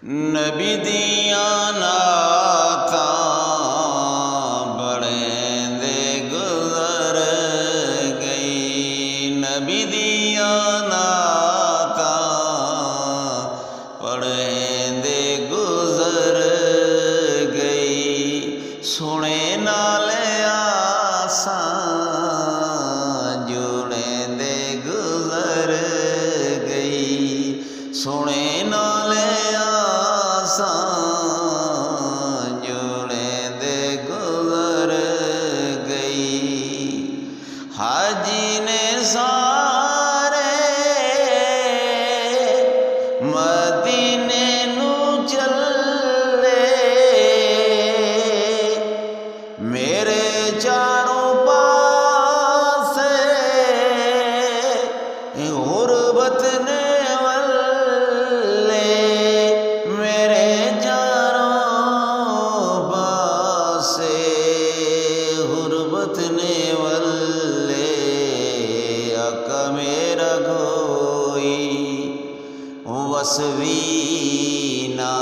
नबी दिया नातां बड़ेंदे गुज़र गई। नबी दिया नातां पढ़ेंदे गुज़र गई। सुने नाले आसां जुड़ेंदे गुज़र गई। सुने नाले जुड़ेंदे गुज़र गई। हाजी ने सारे मदीने नू चले, मेरे चारों पासे गुरबत ने मेरा कोई वसवी ना